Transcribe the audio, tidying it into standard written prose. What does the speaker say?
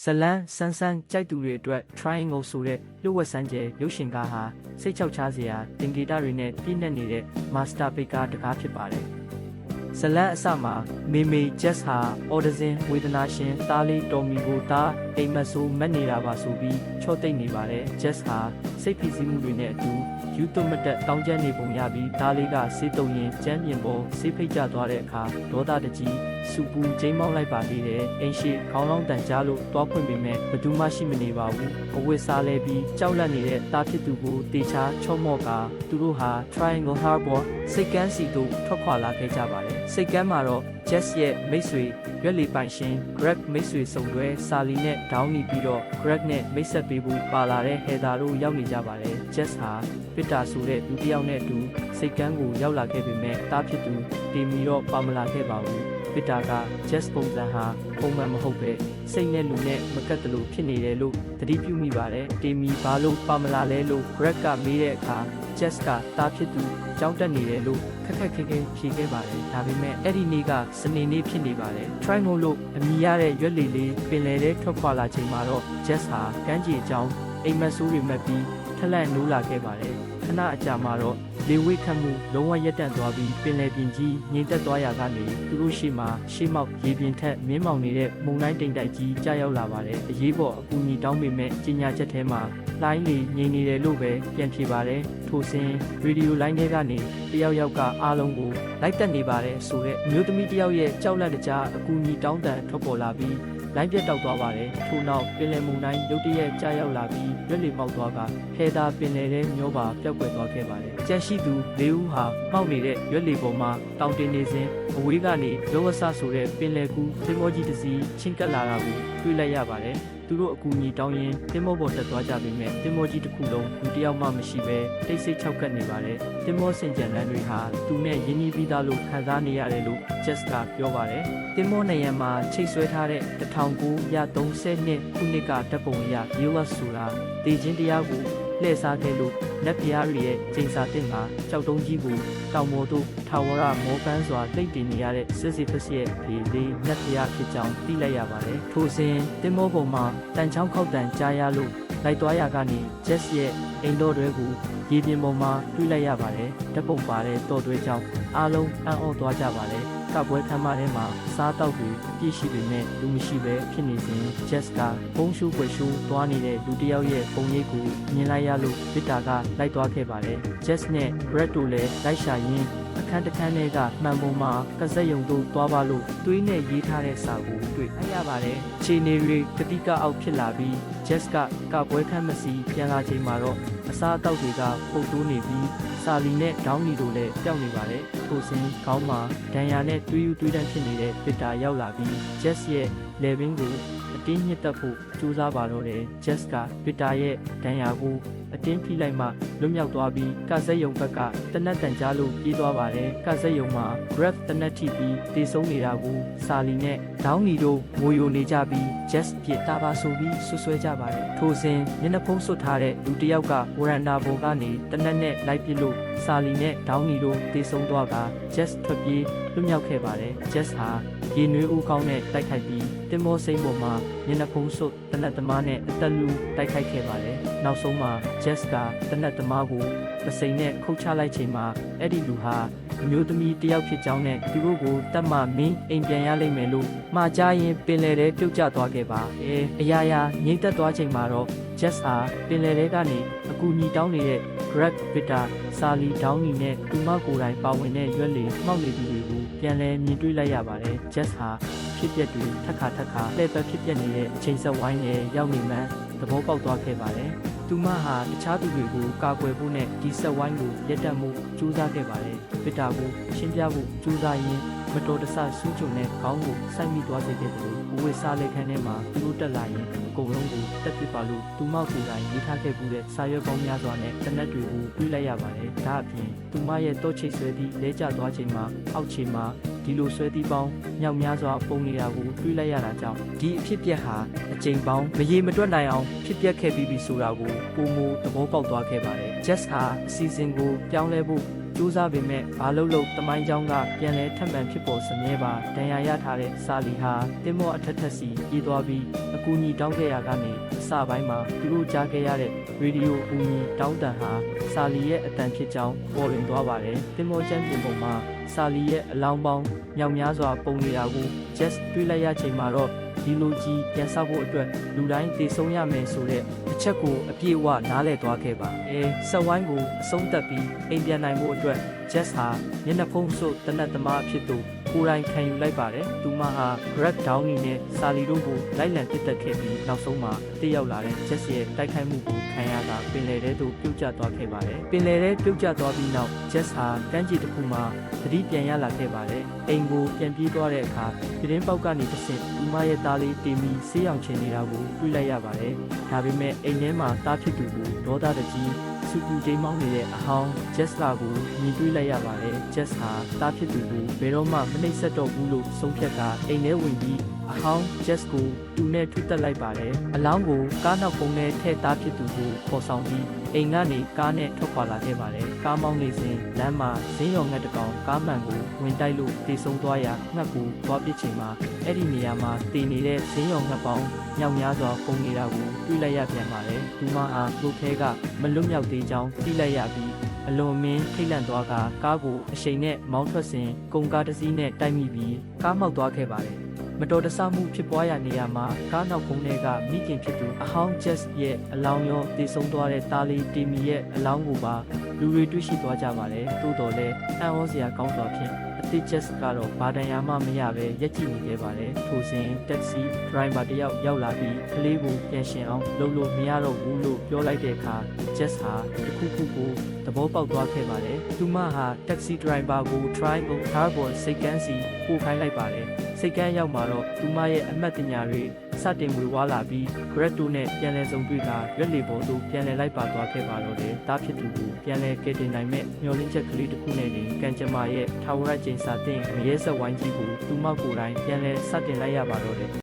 ဇလန်းဆန်းဆန်းကြိုက်သူတွေအတွက် Triangle ဆိုတဲ့လျှို့ဝှက်စမ်းကြဲရုပ်ရှင်ကားဟာစိတ်ချောက်ချားစရာတင်ဂီတတွေနဲ့ပြည့်နှက်နေတဲ့ Master ပိတ်ကားတစ်ကားဖြစ်ပါတယ်။ဇလန်းအစမှာမေမေ Jess ဟာ Autism ဝေဒနာရှင်သားလေးတော်မီကိုသားအိမ်မက်ဆိုးမက်နေတာပါဆိုပြီးချော့တိတ်နေပါတယ်။ Jess ဟာစိတ်ဖိစီးမှုတွေနဲ့အတူယူသွမတက်တောင်းကျမ်းနေပုံရပြီးသားလေးကစေးတုံရင်ကျမ်းပြင်ပေါ်စေးဖိတ်ကျသွားတဲ့အခါဒေါသတကြီးစူပူကျိမ်းမောင်းလိုက်ပါသေးတယ်။အိမ်ရှိခေါင်းလောင်းတန်ကြားလို့တွားဖွင့်ပေမဲ့ဘသူမှရှိမနေပါဘူး။အဝတ်စားလဲပြီးကြောက်လန့်နေတဲ့တားဖြစ်သူကိုတေချာချော့မော့ကသူတို့ဟာ Triangle Harbor စိတ်ကမ်းစီတို့ထွက်ခွာလာခဲ့ကြပါတယ်။စိတ်ကမ်းမှာတော့ Jess ရဲ့မိတ်ဆွေရွက်လီပိုင်ရှင် Greg မိတ်ဆွေစုံတွဲစာလီနဲ့ဒေါင်းနီပြီးတော့ Greg နဲ့မိတ်ဆက်ပေးဖို့ပါလာတဲ့ Heather တို့ရောက်နေကြပါတယ်။ Jess ဟာပစ်တာဆိုတဲ့လူတစ်ယောက်နဲ့အတူစိတ်ကမ်းကိုရောက်လာခဲ့ပေမဲ့တားဖြစ်သူတီမီတော့ပါမလာခဲ့ပါဘူး။ပစ်တာက Jess ပုံစံဟာပုံမှန်မဟုတ်ပဲစိတ်နဲ့လူနဲ့မကတ်တလို့ဖြစ်နေတယ်လို့သတိပြုမိပါတယ်။တီမီဘာလို့ပါမလာလဲလို့ Greg ကမေးတဲ့အခါ Jess ကတားဖြစ်သူကြောင်းတက်နေတယ်လို့ခက်ခက်ခဲခဲဖြေခဲ့ပါတယ်။ဒါပေမဲ့အဲ့ဒီနေ့ကစနေနေ့ဖြစ်နေပါတယ်။ Triangle လို့အမည်ရတဲ့ရွက်လီလေးပင်လယ်ထဲထွက်ခွာလာချိန်မှာတော့ Jess ဟာကမ်းခြေအကြောင်းအိမ်မက်ဆိုးတွေမှတ်ပြီးထက်လန့်နိုးလာခဲ့ပါတယ်။ခဏအကြာမှာတော့လေဝိခတ်မှုလုံးဝရပ်တန့်သွားပြီးပင်လယ်ပြင်ကြီးငြိမ်သက်သွားရာကနေသူတို့ရှေ့မှာရှေးမောက်ရေပြင်ထက်မြင်းမောင်နေတဲ့မုန်တိုင်းတိမ်တိုက်ကြီးကြားရောက်လာပါတယ်။အရေးပေါ်အကူအညီတောင်းပေမဲ့ကြီးညာချက်ထဲမှာလိုင်းလေးငြိမ်နေတယ်လို့ပဲပြန်ဖြေပါတယ်။ထိုစဉ်ရေဒီယိုလိုင်းထဲကနေတယောက်ယောက်ကအားလုံးကိုလိုက်တက်နေပါတယ်ဆိုတဲ့အမျိုးသမီးတယောက်ရဲ့ကြောက်လန့်တကြားအကူအညီတောင်းတန်ထွက်ပေါ်လာပြီးလိုင်းပြတ်တောက်သွားပါတယ်။ထို့နောက်ပင်လယ်မုန်တိုင်းရုတ်တရက်ကြားရောက်လာပြီးရွက်လီမောက်သွားကဟဲသာပင်လယ်ထဲမျောပါပျောက်ကွယ်သွားခဲ့ပါတယ်။ကြန့်ရှိသူ၄ဦးဟာမှောက်နေတဲ့ရွက်လီပေါ်မှာတောင်တင်နေစဉ်အဝေးကနေလောဝဆဆိုတဲ့ပင်လယ်ကူးသင်္ဘောကြီးတစ်စီးချင်းကပ်လာတာကိုတွေ့လိုက်ရပါတယ်။သူတို့အကူအညီတောင်းရင်သင်္ဘောပေါ်တက်သွားကြပေမဲ့သင်္ဘောကြီးတစ်ခုလုံးလူတစ်ယောက်မှမရှိပဲတိတ်ဆိတ်ချောက်ကပ်နေပါတယ်။သင်္ဘောစင်ကြံလမ်းတွေဟာသူနဲ့ရင်းနှီးပြီးသားလို့ခံစားနေရတယ်လို့ Jess ကပြောပါတယ်။သင်္ဘောနေရံမှာချိတ်ဆွဲထားတဲ့1932ခုနှစ်ကတပ်ပုံအရ Viewers ဆိုတာတေချင်းတရားကိုလှည့်စားခဲ့လို့နတ်ဖျားတွေရဲ့ကျိန်စာတင်မှာကြောက်တုံးကြီးကိုတောင်ပေါ်သို့ထာဝရမောပန်းစွာတိတ်တင်နေရတဲ့စစ်စစ်ဖက်ရဲ့ဒီလေးနတ်ဖျားဖြစ်ကြောင်းသိလိုက်ရပါတယ်။ထိုစဉ်တင်မောပေါ်မှာတန်ချောင်းခောက်တန်ကြားရလို့လိုက်သွားရကနေ Jess ရဲ့အိမ်တော်တွေကိုရေပြင်ပေါ်မှာတွေ့လိုက်ရပါတယ်။ဓာတ်ပုံပါတဲ့တော်တွဲကြောင့်အားလုံးအံ့ဩသွားကြပါတယ်။ကပွဲခမ်းမထဲမှာစားတောက်တွေပြည့်ရှိပေမဲ့လူမရှိပဲဖြစ်နေစဉ် Jess ကဘုံရှူးွယ်ရှူးသွားနေတဲ့လူတစ်ယောက်ရဲ့ပုံရိပ်ကိုမြင်လိုက်ရလို့ဗစ်တာကလိုက်သွားခဲ့ပါတယ်။ Jess နဲ့ Brad တို့လည်းလိုက်ရှာရင်းအခန်းတစ်ခန်းထဲကမှန်ပုံမှာကစက်ရုံတို့သွားပါလို့သွေးနဲ့ရေးထားတဲ့စာကိုတွေ့လိုက်ရပါတယ်။ခြေနေတွေကတိကအောက်ဖြစ်လာပြီး Jess ကပွဲခမ်းမစီပြန်လာချိန်မှာတော့အစားအသောက်တွေကပုတ်တိုးနေပြီးစာလီနဲ့ဒေါင်းနီတို့လည်းပျောက်နေပါတယ်။ထိုစဉ်ခေါင်းမှာဒဏ်ရာနဲ့တွေးတန်းဖြစ်နေတဲ့ဗစ်တာရောက်လာပြီး Jess ရဲ့လေဘင်းကိုအတင်းညှစ်တက်ဖို့ကြိုးစားပါတော့တယ်။ Jess ကဗစ်တာရဲ့ဒဏ်ရာကိုအတင်းဖိလိုက်မှလွတ်မြောက်သွားပြီးကစက်ရုံဘက်ကတနက်တန်ကြားလို့ပြေးသွားပါတယ်။ကစက်ရုံမှာ Grab တနက်ထိပြီးတေဆုံးနေတာကိုစာလီနဲ့ဒေါင်းနီတို့ငိုယိုနေကြပြီး Jess ပြစ်တာပါဆိုပြီးဆွဆွဲကြပါတယ်။ထိုစဉ်မျက်နှာဖုံးစွပ်ထားတဲ့လူတစ်ယောက်ကဝရန်ဒါပေါ်ကနေတနက်နဲ့လိုက်ပစ်လို့စာလီနဲ့ဒေါင်းနီတို့တေဆုံးသွားက Jess ထွက်ပြေးလွတ်မြောက်ခဲ့ပါတယ်။ Jess ဟာရေနွေးဦးကောင်းနဲ့တိုက်ခိုက်ပြီးတင်မောစိမ့်ပေါ်မှာမျက်နှာဖုံးစွပ်တနက်သမားနဲ့အသက်လူတိုက်ခိုက်ခဲ့ပါတယ်။နောက်ဆုံးမှာ Jess ကတနက်သမားကိုပစိန်နဲ့ခုတ်ချလိုက်ချိန်မှာအဲ့ဒီလူဟာအမျိုးသမီးတယောက်ဖြစ်ကြောင်းနဲ့သူတို့ကိုတတ်မှမင်းအိမ်ပြန်ရလိမ့်မယ်လို့မှားကြားရင်ပင်လယ်ထဲပြုတ်ကျသွားခဲ့ပါအရာရာငြိမ့်သက်သွားချိန်မှာတော့ Jess ဟာပင်လယ်ထဲကနေအကူအညီတောင်းနေတဲ့ Greg Vita စာလီဒေါင်းနီနဲ့သူမကိုယ်တိုင်ပါဝင်တဲ့ရွက်လီမှောက်နေသူတွေကိုပြန်လည်မြင်တွေ့လိုက်ရပါတယ်။ Jess ဟာဖြစ်ပျက်တွေထက်ခါလှည့်ပတ်ဖြစ်ပျက်နေတဲ့အချိန်ဆက်ဝိုင်းနဲ့ရောက်နေမှန်းသဘောပေါက်သွားခဲ့ပါတယ်။သူမဟာတခြားသူတွေကိုကာကွယ်ဖို့နဲ့ဒီဆက်ဝိုင်းကိုရပ်တန့်မှုကြိုးစားခဲ့ပါတယ်။ဗစ်တာကိုရှင်းပြဖို့ကြိုးစားရင်းမတော်တဆဆူးချုံတဲ့ခေါင်းကိုစိုက်မိသွားစေခဲ့တယ်လို့ဝေစားလက်ခန်းထဲမှာသူတို့တက်လာရင်အကုန်လုံးကိုတက်ပစ်ပါလို့သူမောက်ကိုယ်တိုင်ရေးထားခဲ့မှုတဲ့စာရွက်ပေါင်းများစွာနဲ့တနက်တွေကိုတွေးလိုက်ရပါတယ်။ဒါအပြင်သူမရဲ့တော့ချိတ်ဆွဲပြီးလဲကျသွားချိန်မှာအောက်ခြေမှာဒီလိုဆွဲသီးပေါင်းမြောက်များစွာပုံနေတာကိုတွေးလိုက်ရတာကြောင့်ဒီအဖြစ်ပြက်ဟာအကြိမ်ပေါင်းမရေမတွက်နိုင်အောင်ဖြစ်ပျက်ခဲ့ပြီးပြီဆိုတာကိုပုံမသဘောပေါက်သွားခဲ့ပါတယ်။ Jess ဟာအစီအစဉ်ကိုပြောင်းလဲဖို့ စူးစမ်းပေမဲ့ဘာလို့တမိုင်းကြောင်းကပြန်လဲထပ်မံဖြစ်ပေါ်စမြဲပါဒဏ်ရာရထားတဲ့စာလီဟာတင်မောအထက်ထက်စီပြေးသွားပြီးအကူအညီတောင်းခဲ့ရကနေအစပိုင်းမှာသူတို့ကြားခဲ့ရတဲ့ရေဒီယိုအကူအညီတောင်းတန်ဟာစာလီရဲ့အတန်ဖြစ်ကြောင်းပေါ်လွင်သွားပါတယ်တင်မောကျမ်းပြင်ပုံမှာစာလီရဲ့အလောင်းပေါင်းမြောက်များစွာပုံနေတာကို just တွေးလိုက်ရချိန်မှာတော့ဒီလိုကြီးပြန်ဆောက်ဖို့အတွက်လူတိုင်းတည်ဆုံးရမယ်ဆိုတဲ့အချက်ကိုအပြည့်အဝနားလည်သွားခဲ့ပါဆက်ဝိုင်းကိုအဆုံးသတ်ပြီးအိမ်ပြန်နိုင်ဖို့အတွက် just ဟာမျက်နှာဖုံးစွပ်တနတ်သမားအဖြစ်သို့ကိုယ်တိုင်ခံယူလိုက်ပါတယ်သူမဟာ Greg Downey နဲ့စာလီတို့ကိုလိုက်လံတစ်သက်ခဲ့ပြီးနောက်ဆုံးမှာတည်ရောက်လာတဲ့ just ရဲ့တိုက်ခိုက်မှုကိုခံရတာပင်လယ်ထဲသို့ပြုတ်ကျသွားခဲ့ပါတယ်ပင်လယ်ထဲပြုတ်ကျသွားပြီးနောက် just ဟာတန်းကြီးတစ်ခုမှာသတိပြန်ရလာခဲ့ပါတယ်အိမ်ကိုပြန်ပြေးသွားတဲ့အခါပြင်းပေါက်ကနေတစ်ဆင့်သူမရဲ့သားလေးတီမီဆေးရောင်ချင်နေတာကိုတွေ့လိုက်ရပါတယ်ဒါပေမဲ့အိမ်ထဲမှာတားဖြစ်သူကိုဒေါသတကြီးစူပူချိန်မောင်းနေတဲ့အဟောင်း Jess လာကိုမြင်တွေ့လိုက်ရပါတယ် Jess ဟာတားဖြစ်သူကိုဘယ်တော့မှမနှိပ်စက်တော့ဘူးလို့ဆုံးဖြတ်ကအိမ်ထဲဝင်ပြီးအဟောင်း Jess ကိုသူနဲ့ထုတက်လိုက်ပါတယ်အလောင်းကိုကားနောက်ဖုံးထဲထည့်တားဖြစ်သူကိုခေါ်ဆောင်ပြီးအိမ်ကနေကားနဲ့ထွက်ခွာလာခဲ့ပါတယ်ကားမောင်းနေစဉ်လမ်းမှာဇင်းရော်ငှက်တစ်ကောင်ကားမှန်ကိုဝင်တိုက်လို့တေဆုံးသွားရာငှက်ကိုသွားပစ်ချိန်မှာအဲ့ဒီနေရာမှာတည်နေတဲ့ဇင်းရော်ငှက်ပေါင်းမြောက်များစွာပုံနေတာကိုတွေ့လိုက်ရပြန်ပါတယ်ဒီမှာလူထဲကမလွတ်မြောက်သေးကြောင်းသိလိုက်ရပြီးအလွန်မင်းထိတ်လန့်သွားကကားကိုအရှိန်နဲ့မောင်းထွက်စဉ်ကုန်ကားတစ်စီးနဲ့တိုက်မိပြီးကားမောက်သွားခဲ့ပါတယ်မတော်တဆမှုဖြစ်ပွားရာနေရာမှာကားနောက်ဖုံးထဲကမိခင်ဖြစ်သူအဟောင်း Jess ရဲ့အလောင်းရောတည်ဆုံးသွားတဲ့တားလေးတီမီရဲ့အလောင်းကိုပါလူတွေတွေ့ရှိသွားကြပါတယ်သို့တော်လည်းအံ့ဩစရာကောင်းစွာဖြင့်အသစ် Jess ကတော့ဘာတန်ရာမှမရပဲရက်ကြည့်နေခဲ့ပါတယ်ထိုစဉ် taxi driver တယောက်ရောက်လာပြီးကလေးကိုပြန်ရှင်အောင်လုပ်လို့မရတော့ဘူးလို့ပြောလိုက်တဲ့အခါ Jess ဟာတစ်ခုခုကိုသဘောပေါက်သွားခဲ့ပါတယ်သူမဟာ taxi driver ကို Triangle Harbor စိတ်ကန်းစီပို့ခိုင်းလိုက်ပါတယ်စိတ်ကန်းရောက်မှာတော့သူမရဲ့အမှတ်တညာတွေစတင်ဝေဝါးလာပြီး Greg တို့နဲ့ပြန်လည်ဆုံတွေ့ကရွက်လီပေါ်သို့ပြန်လည်လိုက်ပါသွားခဲ့ပါတော့တယ်တားဖြစ်သူကိုပြန်လည်ကယ်တင်နိုင်မဲ့မျှော်လင့်ချက်ကလေးတစ်ခုနဲ့တင်ကန်ကျမရဲ့ထာဝရကျင်းစာတင်ငရဲဆက်ဝိုင်းကြီးကိုသူမကိုယ်တိုင်ပြန်လည်စတင်လိုက်ရပါတော့တယ်